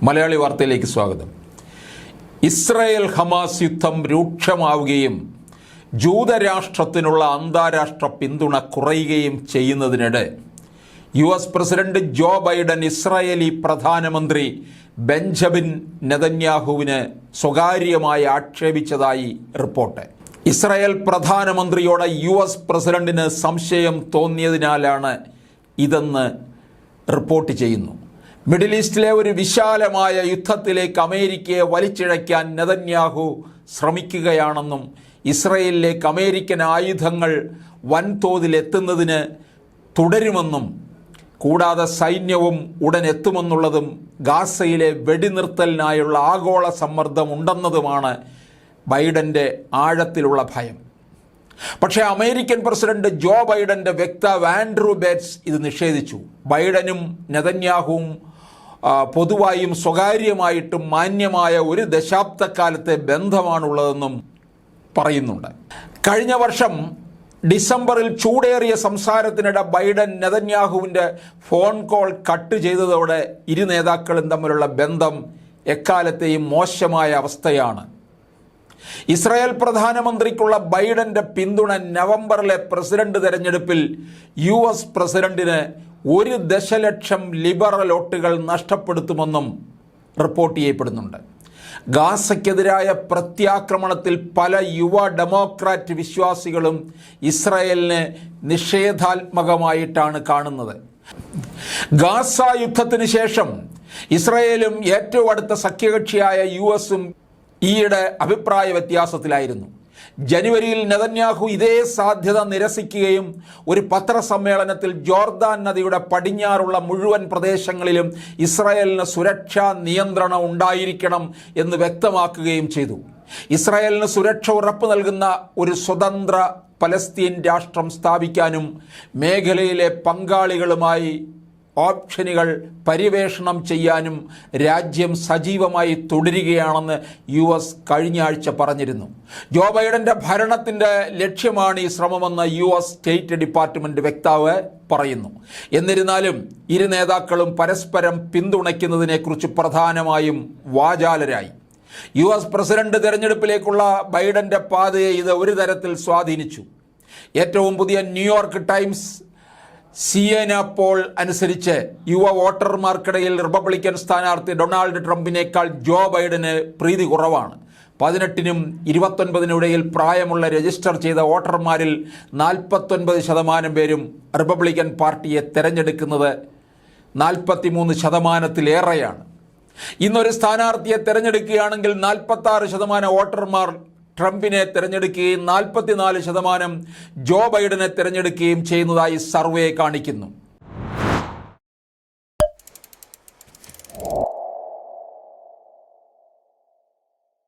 മലയാളി വാർത്തയിലേക്ക് സ്വാഗതം. Israel Hamas യുദ്ധം രൂക്ഷമാവുകയും ജൂതരാഷ്ട്രത്തിനുള്ള അന്താരാഷ്ട്ര പിന്തുണ കുറയുകയും ചെയ്യുന്നതിനിടെ US president Joe Biden Israeli പ്രധാനമന്ത്രി ബെഞ്ചമിൻ നെതന്യാഹുവിനെ സ്വകാര്യമായി ആക്ഷേപിച്ചതായി റിപ്പോർട്ട്. ഇസ്രായേൽ പ്രധാനമന്ത്രിയോട് US പ്രസിഡന്റിന് സംശയം തോന്നിയതിനാലാണ് ഇതെന്ന് റിപ്പോർട്ട് ചെയ്യുന്നു. മിഡിൽ ഈസ്റ്റിലെ ഒരു വിശാലമായ യുദ്ധത്തിലേക്ക് അമേരിക്കയെ വലിച്ചിഴയ്ക്കാൻ നെതന്യാഹു ശ്രമിക്കുകയാണെന്നും ഇസ്രയേലിലേക്ക് അമേരിക്കൻ ആയുധങ്ങൾ വൻതോതിൽ എത്തുന്നതിന് തുടരുമെന്നും കൂടാതെ സൈന്യവും ഉടൻ എത്തുമെന്നുള്ളതും ഗാസയിലെ വെടിനിർത്തലിനായുള്ള ആഗോള സമ്മർദ്ദം ഉണ്ടെന്നതുമാണ് ബൈഡൻ്റെ ആഴത്തിലുള്ള ഭയം. പക്ഷേ അമേരിക്കൻ പ്രസിഡന്റ് ജോ ബൈഡൻ്റെ വക്താവ് ആൻഡ്രൂ ബേറ്റ്സ് ഇത് നിഷേധിച്ചു. ബൈഡനും നെതന്യാഹുവും പൊതുവായും സ്വകാര്യമായിട്ടും മാന്യമായ ഒരു ദശാബ്ദക്കാലത്തെ ബന്ധമാണുള്ളതെന്നും പറയുന്നുണ്ട്. കഴിഞ്ഞ വർഷം ഡിസംബറിൽ ചൂടേറിയ സംസാരത്തിനിടെ ബൈഡൻ നെതന്യാഹുവിൻ്റെ ഫോൺ കോൾ കട്ട് ചെയ്തതോടെ ഇരു നേതാക്കളും തമ്മിലുള്ള ബന്ധം എക്കാലത്തെയും മോശമായ അവസ്ഥയാണ്. ഇസ്രായേൽ പ്രധാനമന്ത്രിക്കുള്ള ബൈഡന്റെ പിന്തുണ നവംബറിലെ പ്രസിഡന്റ് തെരഞ്ഞെടുപ്പിൽ US പ്രസിഡന്റിന് 1 ദശലക്ഷം ലിബറൽ വോട്ടുകൾ നഷ്ടപ്പെടുത്തുമെന്നും റിപ്പോർട്ട് ചെയ്യപ്പെടുന്നുണ്ട്. ഗാസയ്ക്കെതിരായ പ്രത്യാക്രമണത്തിൽ പല യുവ ഡെമോക്രാറ്റ് വിശ്വാസികളും ഇസ്രായേലിനെ നിഷേധാത്മകമായിട്ടാണ് കാണുന്നത്. ഗാസ യുദ്ധത്തിന് ശേഷം ഇസ്രായേലും ഏറ്റവും അടുത്ത സഖ്യകക്ഷിയായ USഉം ഈയിടെ അഭിപ്രായ വ്യത്യാസത്തിലായിരുന്നു. ജനുവരിയിൽ നെതന്യാഹു ഇതേ സാധ്യത നിരസിക്കുകയും ഒരു പത്രസമ്മേളനത്തിൽ ജോർദാൻ നദിയുടെ പടിഞ്ഞാറുള്ള മുഴുവൻ പ്രദേശങ്ങളിലും ഇസ്രായേലിന് സുരക്ഷാ നിയന്ത്രണം ഉണ്ടായിരിക്കണം എന്ന് വ്യക്തമാക്കുകയും ചെയ്തു. ഇസ്രായേലിന് സുരക്ഷ ഉറപ്പു നൽകുന്ന ഒരു സ്വതന്ത്ര പലസ്തീൻ രാഷ്ട്രം സ്ഥാപിക്കാനും മേഖലയിലെ പങ്കാളികളുമായി ഓപ്ഷനുകൾ പര്യവേഷണം ചെയ്യാനും രാജ്യം സജീവമായി തുടരുകയാണെന്ന് US കഴിഞ്ഞ ആഴ്ച പറഞ്ഞിരുന്നു. ജോ ബൈഡന്റെ ഭരണത്തിൻ്റെ ലക്ഷ്യമാണ് ഈ ശ്രമമെന്ന് US സ്റ്റേറ്റ് ഡിപ്പാർട്ട്മെന്റ് വക്താവ് പറയുന്നു. എന്നിരുന്നാലും ഇരു നേതാക്കളും പരസ്പരം പിന്തുണയ്ക്കുന്നതിനെക്കുറിച്ച് പ്രധാനമായും വാചാലരായി. US പ്രസിഡന്റ് തെരഞ്ഞെടുപ്പിലേക്കുള്ള ബൈഡന്റെ പാതയെ ഇത് ഒരു തരത്തിൽ സ്വാധീനിച്ചു. ഏറ്റവും പുതിയ ന്യൂയോർക്ക് ടൈംസ് CNN പോൾ അനുസരിച്ച് യുവ വോട്ടർമാർക്കിടയിൽ റിപ്പബ്ലിക്കൻ സ്ഥാനാർത്ഥി ഡൊണാൾഡ് ട്രംപിനേക്കാൾ ജോ ബൈഡന് പ്രീതി കുറവാണ്. 18-നും 29-നും ഇടയിൽ പ്രായമുള്ള രജിസ്റ്റർ ചെയ്ത വോട്ടർമാരിൽ 49% പേരും റിപ്പബ്ലിക്കൻ പാർട്ടിയെ തിരഞ്ഞെടുക്കുന്നത് 43%-ലേറെയാണ്. ഇന്നൊരു സ്ഥാനാർത്ഥിയെ തിരഞ്ഞെടുക്കുകയാണെങ്കിൽ 46% വോട്ടർമാർ ട്രംപിനെ തിരഞ്ഞെടുക്കുകയും 44% ജോ ബൈഡനെ തിരഞ്ഞെടുക്കുകയും ചെയ്യുന്നതായി സർവേ കാണിക്കുന്നു.